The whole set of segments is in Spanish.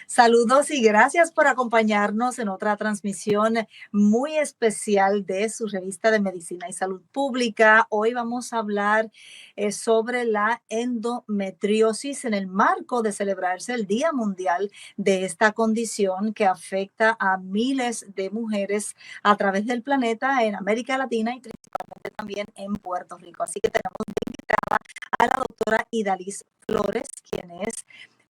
Saludos y gracias por acompañarnos en otra transmisión muy especial de su revista de Medicina y Salud Pública. Hoy vamos a hablar sobre la endometriosis en el marco de celebrarse el Día Mundial de esta condición que afecta a miles de mujeres a través del planeta en América Latina y principalmente también en Puerto Rico. Así que tenemos invitada a la doctora Idalis Flores, quien es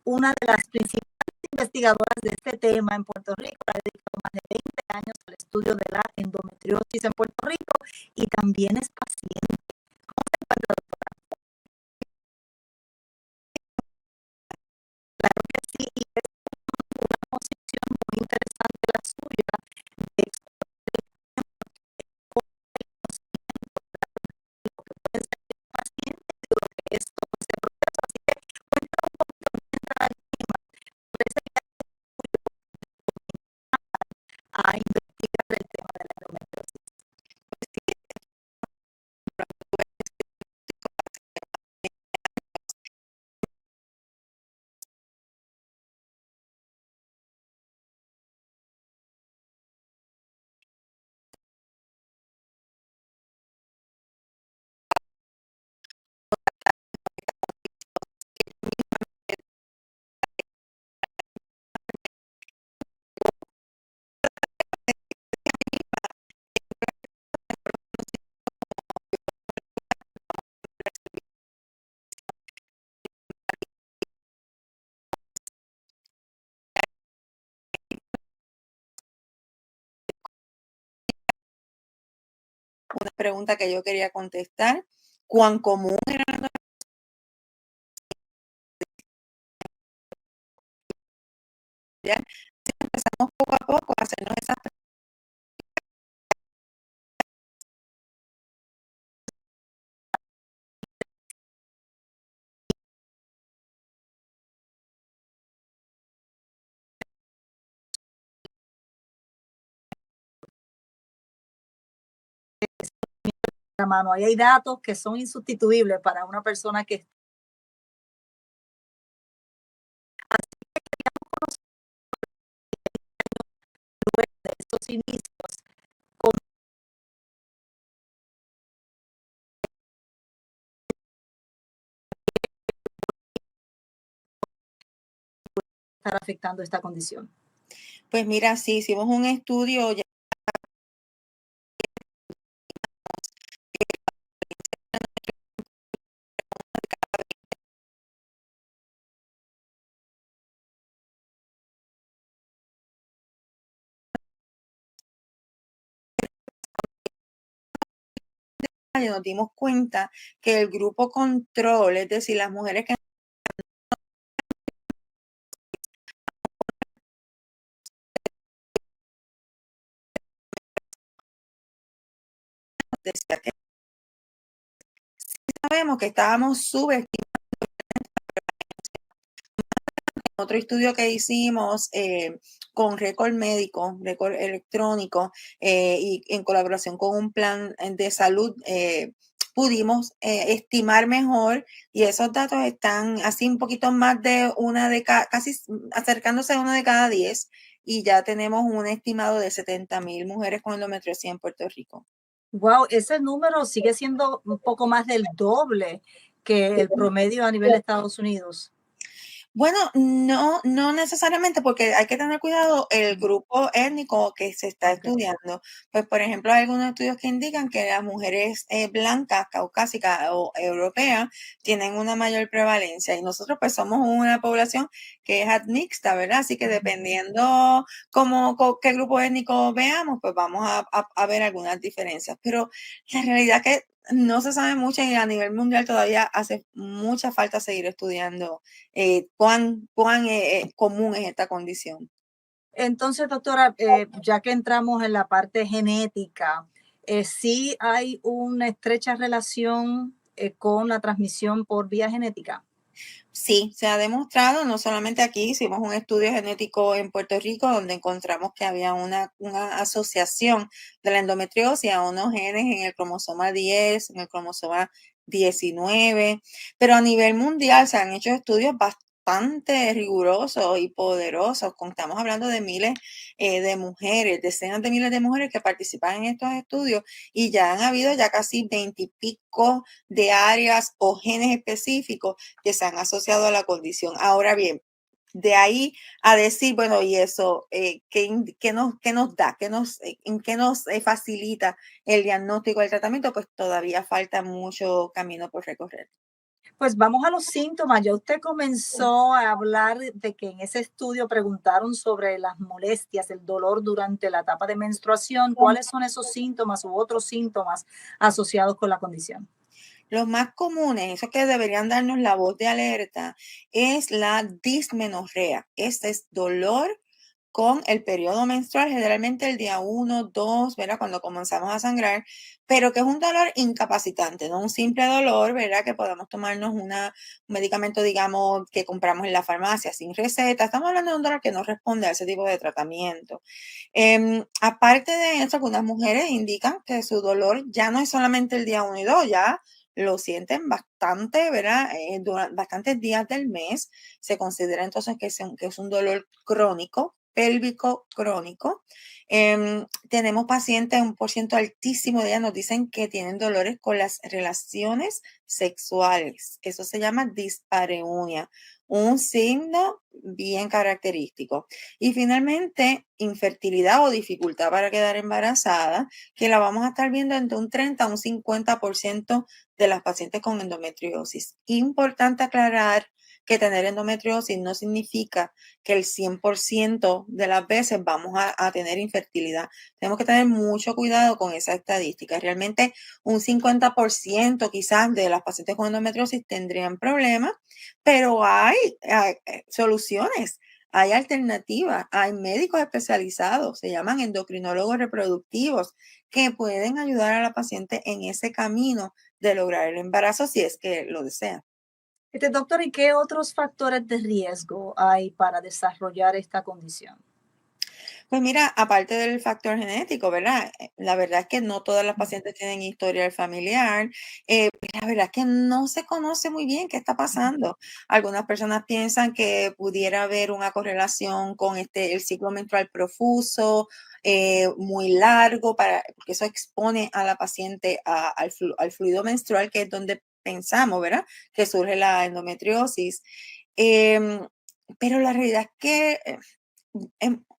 una de las principales investigadoras de este tema en Puerto Rico, ha dedicado más de 20 años al estudio de la endometriosis en Puerto Rico y también es paciente. ¿Cómo se encuentra, doctora? Claro que sí, y es una posición muy interesante la suya de lo que puede ser el paciente y lo que es todo ese proceso. Así que cuéntame un poquito mientras el tema, parece que a investigar el tema de la endometriosis. Una pregunta que yo quería contestar, ¿cuán común era? Empezamos poco a poco a hacernos esas La mano. Ahí hay datos que son insustituibles para una persona que de esos inicios con estar afectando esta condición. Pues mira, sí, hicimos un estudio ya y nos dimos cuenta que el grupo control, es decir, las mujeres que decía que sabemos que estábamos subestimando. Otro estudio que hicimos con récord médico, récord electrónico y en colaboración con un plan de salud, pudimos estimar mejor y esos datos están así un poquito más de una de cada, casi acercándose a una de cada 10 y ya tenemos un estimado de 70,000 mujeres con endometriosis en Puerto Rico. Wow, ese número sigue siendo un poco más del doble que el promedio a nivel de Estados Unidos. Bueno, no necesariamente, porque hay que tener cuidado el grupo étnico que se está Okay. estudiando. Pues, por ejemplo, hay algunos estudios que indican que las mujeres blancas, caucásicas o europeas tienen una mayor prevalencia y nosotros pues somos una población que es admixta, ¿verdad? Así que dependiendo qué grupo étnico veamos, pues vamos a ver algunas diferencias. Pero la realidad que no se sabe mucho y a nivel mundial todavía hace mucha falta seguir estudiando cuán común es esta condición. Entonces, doctora, ya que entramos en la parte genética, sí hay una estrecha relación con la transmisión por vía genética. Sí, se ha demostrado, no solamente aquí, hicimos un estudio genético en Puerto Rico donde encontramos que había una asociación de la endometriosis a unos genes en el cromosoma 10, en el cromosoma 19, pero a nivel mundial se han hecho estudios bastante rigurosos y poderosos. Estamos hablando de miles de mujeres, decenas de miles de mujeres que participan en estos estudios y ya han habido ya casi 20 y pico de áreas o genes específicos que se han asociado a la condición. Ahora bien, de ahí a decir, bueno, y eso, qué nos da? ¿En qué nos facilita el diagnóstico del tratamiento? Pues todavía falta mucho camino por recorrer. Pues vamos a los síntomas. Ya usted comenzó a hablar de que en ese estudio preguntaron sobre las molestias, el dolor durante la etapa de menstruación. ¿Cuáles son esos síntomas u otros síntomas asociados con la condición? Los más comunes, esos que deberían darnos la voz de alerta, es la dismenorrea. Este es dolor con el periodo menstrual, generalmente el día 1, 2, ¿verdad? Cuando comenzamos a sangrar, pero que es un dolor incapacitante, no un simple dolor, ¿verdad? Que podemos tomarnos un medicamento, digamos, que compramos en la farmacia sin receta. Estamos hablando de un dolor que no responde a ese tipo de tratamiento. Aparte de eso, algunas mujeres indican que su dolor ya no es solamente el día 1 y 2, ya lo sienten bastante, ¿verdad? Durante bastantes días del mes. Se considera entonces que es un dolor crónico, pélvico crónico. Tenemos pacientes, un por ciento altísimo de ellas nos dicen que tienen dolores con las relaciones sexuales. Eso se llama dispareunia, un signo bien característico. Y finalmente, infertilidad o dificultad para quedar embarazada, que la vamos a estar viendo entre un 30 a un 50% de las pacientes con endometriosis. Importante aclarar que tener endometriosis no significa que el 100% de las veces vamos a tener infertilidad. Tenemos que tener mucho cuidado con esa estadística. Realmente un 50% quizás de las pacientes con endometriosis tendrían problemas, pero hay soluciones. Hay alternativas, hay médicos especializados, se llaman endocrinólogos reproductivos, que pueden ayudar a la paciente en ese camino de lograr el embarazo si es que lo desea. Doctor, ¿y qué otros factores de riesgo hay para desarrollar esta condición? Pues mira, aparte del factor genético, ¿verdad? La verdad es que no todas las pacientes tienen historial familiar. La verdad es que no se conoce muy bien qué está pasando. Algunas personas piensan que pudiera haber una correlación con el ciclo menstrual profuso, muy largo, porque eso expone a la paciente al fluido menstrual, que es donde pensamos, ¿verdad? Que surge la endometriosis. Em, pero la realidad es que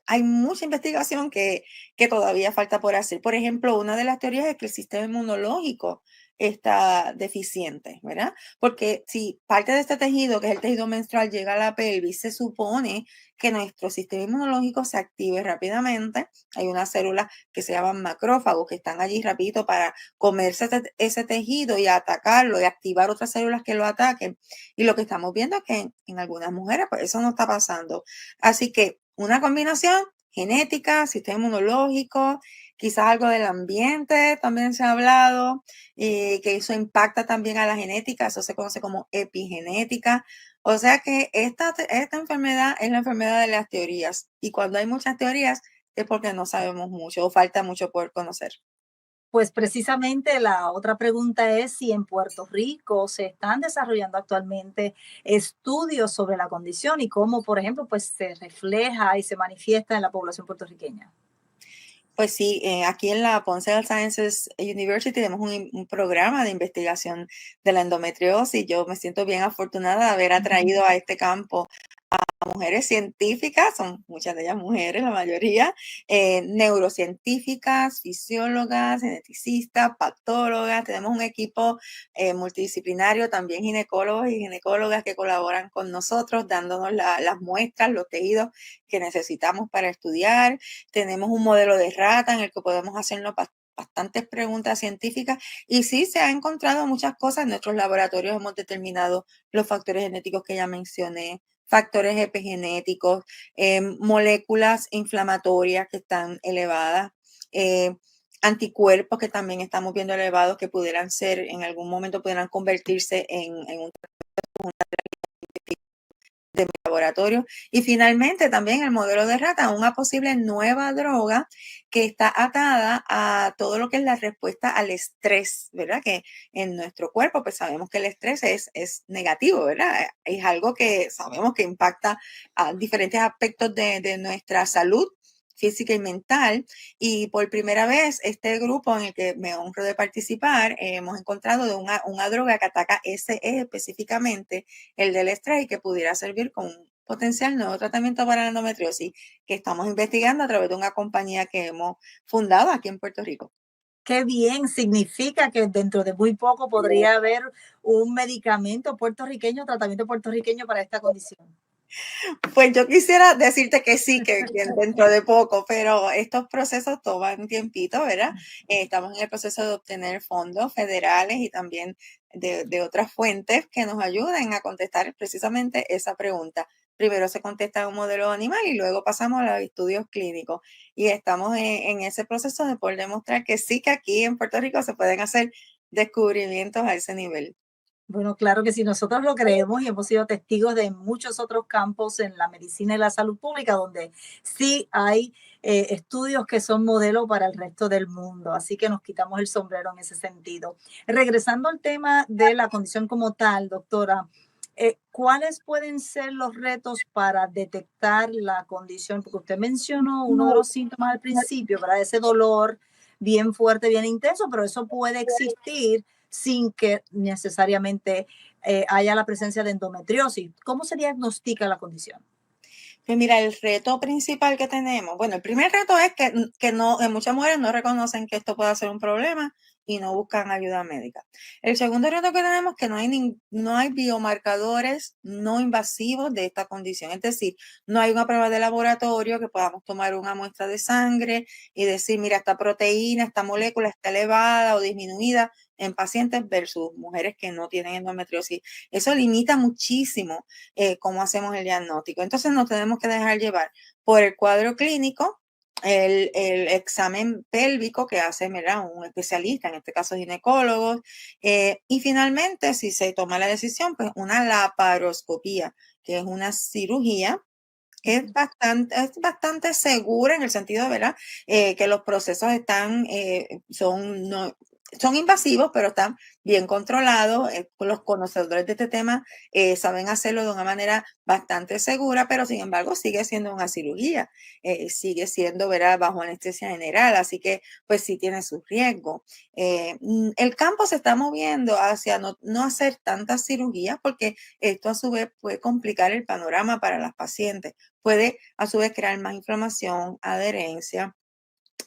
hay mucha investigación que todavía falta por hacer. Por ejemplo, una de las teorías es que el sistema inmunológico está deficiente, ¿verdad? Porque si parte de este tejido, que es el tejido menstrual, llega a la pelvis, se supone que nuestro sistema inmunológico se active rápidamente. Hay unas células que se llaman macrófagos que están allí rapidito para comerse ese tejido y atacarlo y activar otras células que lo ataquen. Y lo que estamos viendo es que en algunas mujeres, pues eso no está pasando. Así que una combinación genética, sistema inmunológico, quizás algo del ambiente, también se ha hablado, que eso impacta también a la genética, eso se conoce como epigenética. O sea que esta enfermedad es la enfermedad de las teorías. Y cuando hay muchas teorías es porque no sabemos mucho o falta mucho por conocer. Pues precisamente la otra pregunta es si en Puerto Rico se están desarrollando actualmente estudios sobre la condición y cómo, por ejemplo, pues se refleja y se manifiesta en la población puertorriqueña. Pues sí, aquí en la Ponce Health Sciences University tenemos un programa de investigación de la endometriosis. Yo me siento bien afortunada de haber atraído a este campo mujeres científicas, son muchas de ellas mujeres, la mayoría, neurocientíficas, fisiólogas, geneticistas, patólogas. Tenemos un equipo multidisciplinario, también ginecólogos y ginecólogas que colaboran con nosotros, dándonos las muestras, los tejidos que necesitamos para estudiar. Tenemos un modelo de rata en el que podemos hacernos bastantes preguntas científicas y sí se han encontrado muchas cosas. En nuestros laboratorios hemos determinado los factores genéticos que ya mencioné, factores epigenéticos, moléculas inflamatorias que están elevadas, eh, anticuerpos que también estamos viendo elevados que pudieran ser, en algún momento pudieran convertirse en un de mi laboratorio. laboratorio. Y finalmente también el modelo de rata, una posible nueva droga que está atada a todo lo que es la respuesta al estrés, ¿verdad? Que en nuestro cuerpo, pues sabemos que el estrés es negativo, ¿verdad? Es algo que sabemos que impacta a diferentes aspectos de nuestra salud física y mental. Y por primera vez, este grupo en el que me honro de participar, hemos encontrado de una droga que ataca ese eje específicamente, el del estrés, y que pudiera servir como un potencial nuevo tratamiento para la endometriosis que estamos investigando a través de una compañía que hemos fundado aquí en Puerto Rico. Qué bien, significa que dentro de muy poco podría haber un medicamento puertorriqueño, tratamiento puertorriqueño para esta condición. Pues yo quisiera decirte que sí, que dentro de poco, pero estos procesos toman tiempito, ¿verdad? Estamos en el proceso de obtener fondos federales y también de otras fuentes que nos ayuden a contestar precisamente esa pregunta. Primero se contesta un modelo animal y luego pasamos a los estudios clínicos. Y estamos en ese proceso de poder demostrar que sí, que aquí en Puerto Rico se pueden hacer descubrimientos a ese nivel. Bueno, claro que sí, nosotros lo creemos y hemos sido testigos de muchos otros campos en la medicina y la salud pública donde sí hay estudios que son modelo para el resto del mundo, así que nos quitamos el sombrero en ese sentido. Regresando al tema de la condición como tal, doctora, ¿cuáles pueden ser los retos para detectar la condición? Porque usted mencionó uno de los síntomas al principio, ¿verdad? Ese dolor bien fuerte, bien intenso, pero eso puede existir sin que necesariamente haya la presencia de endometriosis. ¿Cómo se diagnostica la condición? Pues mira, el reto principal que tenemos, bueno, el primer reto es que no, que muchas mujeres no reconocen que esto pueda ser un problema y no buscan ayuda médica. El segundo reto que tenemos es que no hay biomarcadores no invasivos de esta condición. Es decir, no hay una prueba de laboratorio que podamos tomar una muestra de sangre y decir, mira, esta proteína, esta molécula está elevada o disminuida en pacientes versus mujeres que no tienen endometriosis. Eso limita muchísimo cómo hacemos el diagnóstico. Entonces nos tenemos que dejar llevar por el cuadro clínico, el examen pélvico que hace, ¿verdad?, un especialista, en este caso ginecólogos, y finalmente, si se toma la decisión, pues una laparoscopía, que es una cirugía que es bastante segura en el sentido, ¿verdad? Que los procesos son invasivos, pero están bien controlados. Los conocedores de este tema saben hacerlo de una manera bastante segura, pero sin embargo sigue siendo una cirugía, sigue siendo, ¿verdad?, bajo anestesia general, así que pues sí tiene sus riesgos. El campo se está moviendo hacia no hacer tantas cirugías porque esto a su vez puede complicar el panorama para las pacientes, puede a su vez crear más inflamación, adherencia.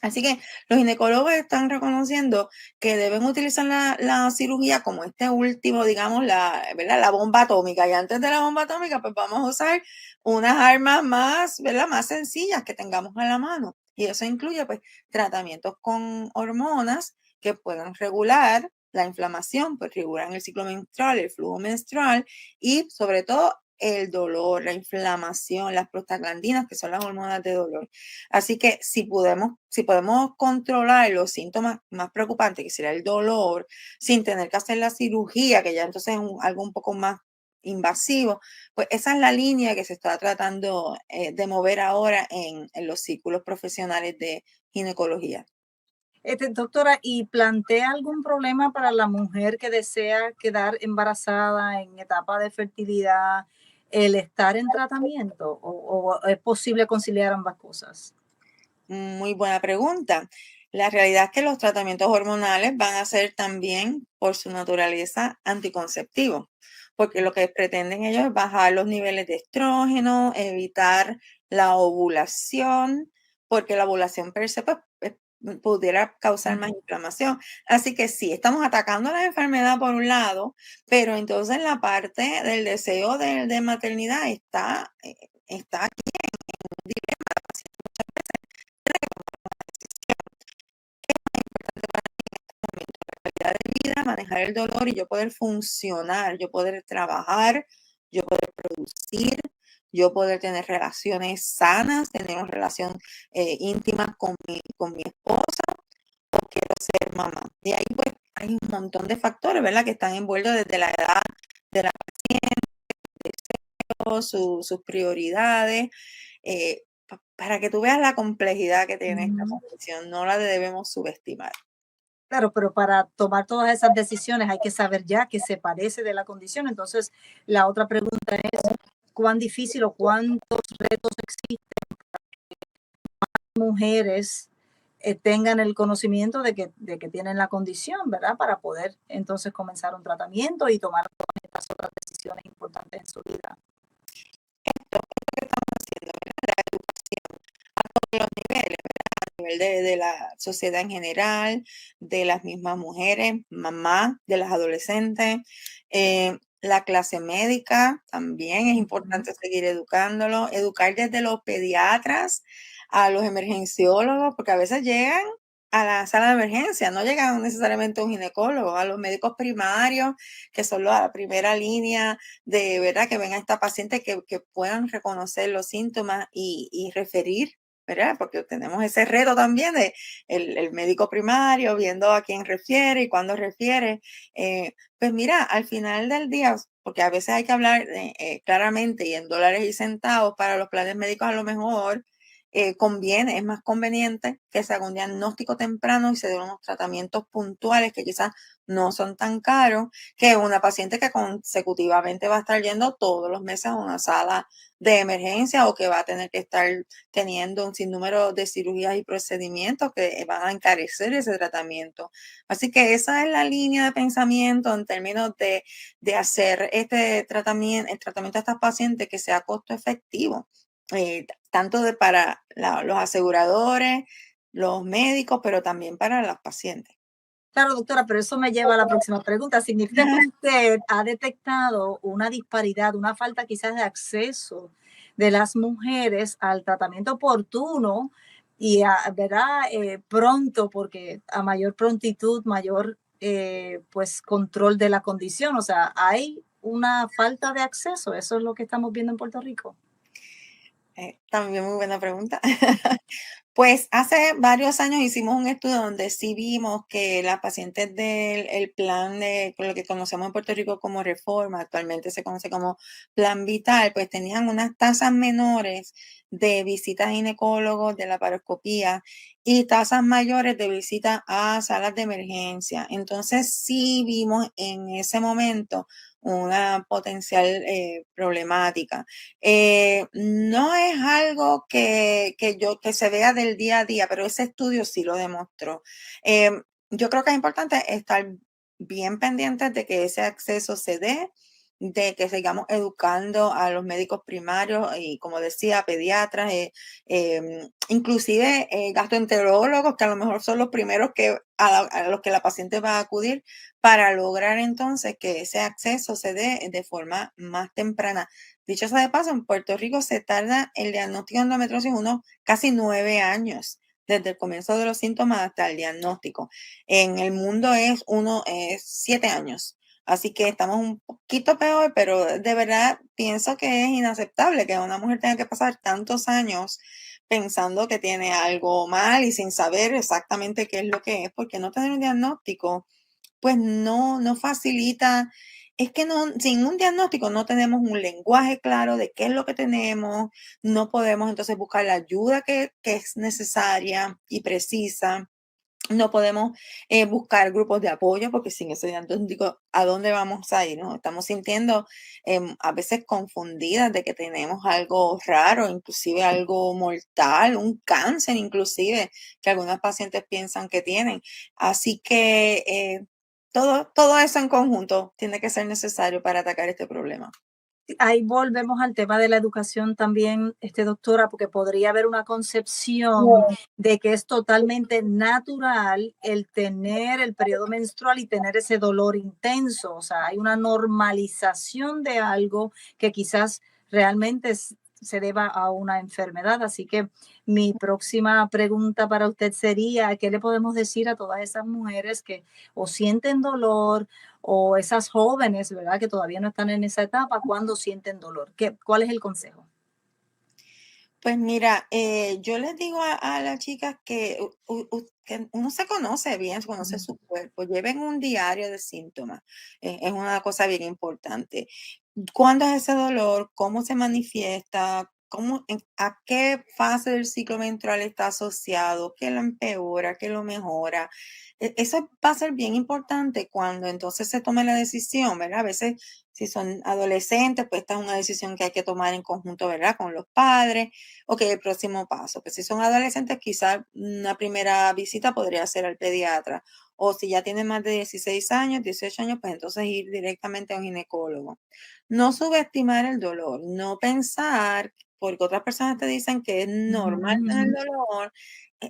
Así que los ginecólogos están reconociendo que deben utilizar la cirugía como este último, digamos, ¿verdad?, la bomba atómica. Y antes de la bomba atómica, pues vamos a usar unas armas más, ¿verdad?, más sencillas que tengamos a la mano. Y eso incluye, pues, tratamientos con hormonas que puedan regular la inflamación, pues regulan el ciclo menstrual, el flujo menstrual y sobre todo el dolor, la inflamación, las prostaglandinas, que son las hormonas de dolor. Así que si podemos controlar los síntomas más preocupantes, que sería el dolor, sin tener que hacer la cirugía, que ya entonces es algo un poco más invasivo, pues esa es la línea que se está tratando de mover ahora en los círculos profesionales de ginecología. Doctora, ¿y plantea algún problema para la mujer que desea quedar embarazada en etapa de fertilidad el estar en tratamiento o es posible conciliar ambas cosas? Muy buena pregunta. La realidad es que los tratamientos hormonales van a ser también, por su naturaleza, anticonceptivos, porque lo que pretenden ellos es bajar los niveles de estrógeno, evitar la ovulación, porque la ovulación per se pues, pudiera causar más inflamación. Así que sí, estamos atacando la enfermedad por un lado, pero entonces la parte del deseo de maternidad está aquí en un dilema. Calidad de vida, manejar el dolor y yo poder funcionar, yo poder trabajar, yo poder producir, yo poder tener relaciones sanas, tener una relación íntima con mi esposa, o quiero ser mamá. Y ahí pues hay un montón de factores, ¿verdad?, que están envueltos desde la edad de la paciente, tiempos, sus prioridades, para que tú veas la complejidad que tiene esta Ujú. condición, no la debemos subestimar. Claro, pero para tomar todas esas decisiones hay que saber ya que se padece de la condición. Entonces, la otra pregunta es, ¿cuán difícil o cuántos retos existen mujeres tengan el conocimiento de que tienen la condición, ¿verdad? Para poder entonces comenzar un tratamiento y tomar todas estas otras decisiones importantes en su vida. Esto que estamos haciendo, ¿verdad? La educación a todos los niveles, ¿verdad? A nivel de la sociedad en general, de las mismas mujeres, mamás, de las adolescentes, la clase médica también es importante seguir educándolo, educar desde los pediatras a los emergenciólogos, porque a veces llegan a la sala de emergencia, no llegan necesariamente a un ginecólogo, a los médicos primarios, que son la primera línea de verdad que ven a esta paciente que puedan reconocer los síntomas y referir, ¿verdad? Porque tenemos ese reto también de el médico primario viendo a quién refiere y cuándo refiere. Pues mira, al final del día, porque a veces hay que hablar claramente y en dólares y centavos para los planes médicos a lo mejor. Conviene, es más conveniente que se haga un diagnóstico temprano y se den unos tratamientos puntuales que quizás no son tan caros que una paciente que consecutivamente va a estar yendo todos los meses a una sala de emergencia o que va a tener que estar teniendo un sinnúmero de cirugías y procedimientos que van a encarecer ese tratamiento. Así que esa es la línea de pensamiento en términos de hacer este tratamiento, el tratamiento de estas pacientes que sea costo efectivo, tanto para los aseguradores, los médicos, pero también para los pacientes. Claro, doctora, pero eso me lleva a la próxima pregunta. ¿Significa que usted ha detectado una disparidad, una falta quizás de acceso de las mujeres al tratamiento oportuno y ¿verdad? Pronto, porque a mayor prontitud, mayor pues control de la condición? O sea, hay una falta de acceso. Eso es lo que estamos viendo en Puerto Rico. También muy buena pregunta. Pues hace varios años hicimos un estudio donde sí vimos que las pacientes del el plan de lo que conocemos en Puerto Rico como Reforma, actualmente se conoce como Plan Vital, pues tenían unas tasas menores de visitas a ginecólogos, de laparoscopía y tasas mayores de visitas a salas de emergencia. Entonces sí vimos en ese momento una potencial problemática. No es algo que se vea del día a día, pero ese estudio sí lo demostró. Yo creo que es importante estar bien pendientes de que ese acceso se dé, de que sigamos educando a los médicos primarios y, como decía, pediatras, inclusive gastroenterólogos, que a lo mejor son los primeros a los que la paciente va a acudir para lograr entonces que ese acceso se dé de forma más temprana. Dicho sea de paso, en Puerto Rico se tarda el diagnóstico de endometriosis unos casi 9 años, desde el comienzo de los síntomas hasta el diagnóstico. En el mundo es 7 años. Así que estamos un poquito peor, pero de verdad pienso que es inaceptable que una mujer tenga que pasar tantos años pensando que tiene algo mal y sin saber exactamente qué es lo que es, porque no tener un diagnóstico pues no facilita, es que no, sin un diagnóstico no tenemos un lenguaje claro de qué es lo que tenemos, no podemos entonces buscar la ayuda que es necesaria y precisa. No podemos buscar grupos de apoyo porque sin ese diagnóstico, ¿a dónde vamos a ir? Nos estamos sintiendo a veces confundidas de que tenemos algo raro, inclusive algo mortal, un cáncer inclusive, que algunas pacientes piensan que tienen. Así que todo eso en conjunto tiene que ser necesario para atacar este problema. Ahí volvemos al tema de la educación también, doctora, porque podría haber una concepción de que es totalmente natural el tener el periodo menstrual y tener ese dolor intenso. O sea, hay una normalización de algo que quizás realmente se deba a una enfermedad. Así que mi próxima pregunta para usted sería, ¿qué le podemos decir a todas esas mujeres que o sienten dolor o esas jóvenes, ¿verdad? Que todavía no están en esa etapa, cuando sienten dolor? ¿Cuál es el consejo? Pues mira, yo les digo a las chicas que, que uno se conoce bien, se conoce su cuerpo, lleven un diario de síntomas, es una cosa bien importante. ¿Cuándo es ese dolor? ¿Cómo se manifiesta? ¿A qué fase del ciclo menstrual está asociado? ¿Qué lo empeora? ¿Qué lo mejora? Eso va a ser bien importante cuando entonces se tome la decisión, ¿verdad? A veces, si son adolescentes, pues esta es una decisión que hay que tomar en conjunto, ¿verdad? Con los padres. Ok, el próximo paso. Que si son adolescentes, quizás una primera visita podría ser al pediatra. O si ya tienen más de 16 años, 18 años, pues entonces ir directamente a un ginecólogo. No subestimar el dolor, no pensar, porque otras personas te dicen que es normal tener Ujú. dolor,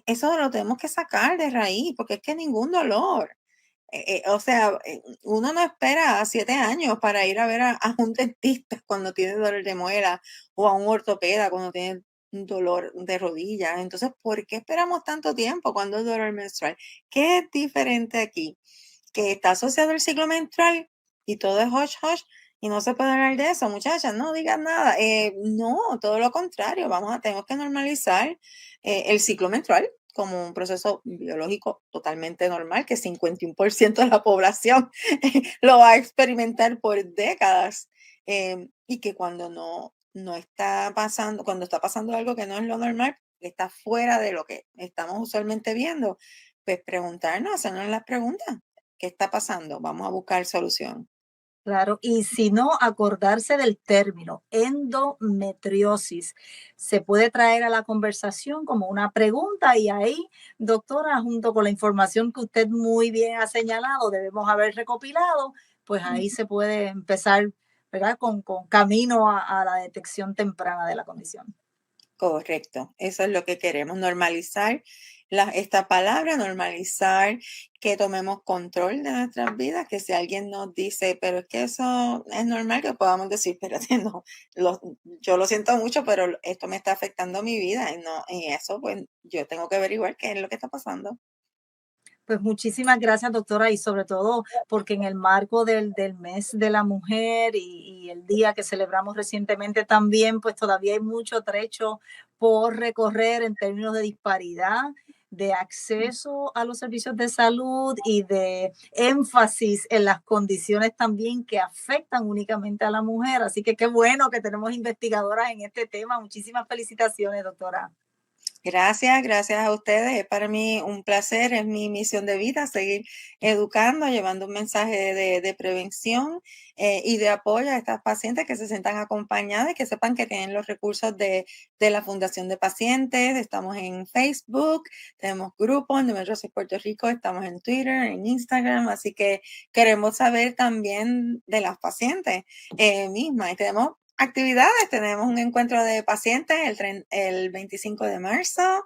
eso lo tenemos que sacar de raíz, porque es que ningún dolor. O sea, uno no espera 7 años para ir a ver a un dentista cuando tiene dolor de muela o a un ortopeda cuando tiene un dolor de rodilla. Entonces, ¿por qué esperamos tanto tiempo cuando es dolor menstrual? ¿Qué es diferente aquí? Que está asociado al ciclo menstrual y todo es hush hush y no se puede hablar de eso, muchachas, no digan nada. No, todo lo contrario, tenemos que normalizar el ciclo menstrual como un proceso biológico totalmente normal, que 51% de la población lo va a experimentar por décadas, y que cuando no está pasando, cuando está pasando algo que no es lo normal, que está fuera de lo que estamos usualmente viendo, pues preguntarnos, hacernos las preguntas. ¿Qué está pasando? Vamos a buscar solución. Claro, y si no, acordarse del término endometriosis. Se puede traer a la conversación como una pregunta y ahí, doctora, junto con la información que usted muy bien ha señalado, debemos haber recopilado, pues ahí Ujú. se puede empezar, ¿verdad? Con camino a la detección temprana de la condición. Correcto, eso es lo que queremos, normalizar esta palabra, normalizar que tomemos control de nuestras vidas, que si alguien nos dice, pero es que eso es normal, que podamos decir, espérate, no, yo lo siento mucho, pero esto me está afectando mi vida y no, y eso pues yo tengo que averiguar qué es lo que está pasando. Pues muchísimas gracias, doctora, y sobre todo porque en el marco del mes de la mujer y el día que celebramos recientemente también, pues todavía hay mucho trecho por recorrer en términos de disparidad, de acceso a los servicios de salud y de énfasis en las condiciones también que afectan únicamente a la mujer. Así que qué bueno que tenemos investigadoras en este tema. Muchísimas felicitaciones, doctora. Gracias, gracias a ustedes. Es para mí un placer, es mi misión de vida seguir educando, llevando un mensaje de prevención y de apoyo a estas pacientes que se sientan acompañadas y que sepan que tienen los recursos de la Fundación de Pacientes. Estamos en Facebook, tenemos grupos en Numerosos Puerto Rico, estamos en Twitter, en Instagram, así que queremos saber también de las pacientes mismas. Y tenemos actividades, tenemos un encuentro de pacientes el 25 de marzo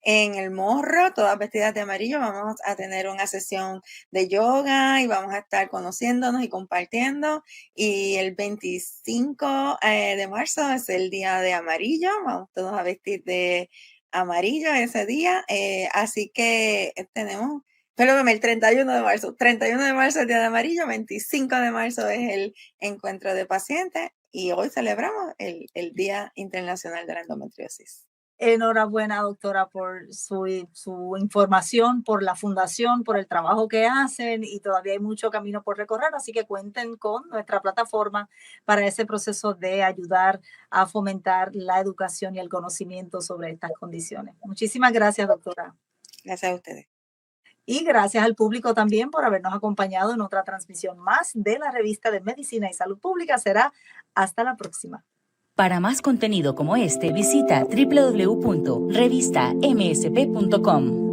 en El Morro, todas vestidas de amarillo. Vamos a tener una sesión de yoga y vamos a estar conociéndonos y compartiendo. Y el 25 de marzo es el día de amarillo, vamos todos a vestir de amarillo ese día. Así que tenemos, perdóname, el 31 de marzo. 31 de marzo es el día de amarillo, 25 de marzo es el encuentro de pacientes y hoy celebramos el Día Internacional de la Endometriosis. Enhorabuena, doctora, por su información, por la fundación, por el trabajo que hacen y todavía hay mucho camino por recorrer, así que cuenten con nuestra plataforma para ese proceso de ayudar a fomentar la educación y el conocimiento sobre estas condiciones. Muchísimas gracias, doctora. Gracias a ustedes. Y gracias al público también por habernos acompañado en otra transmisión más de la revista de Medicina y Salud Pública. Será hasta la próxima. Para más contenido como este, visita www.revistamsp.com.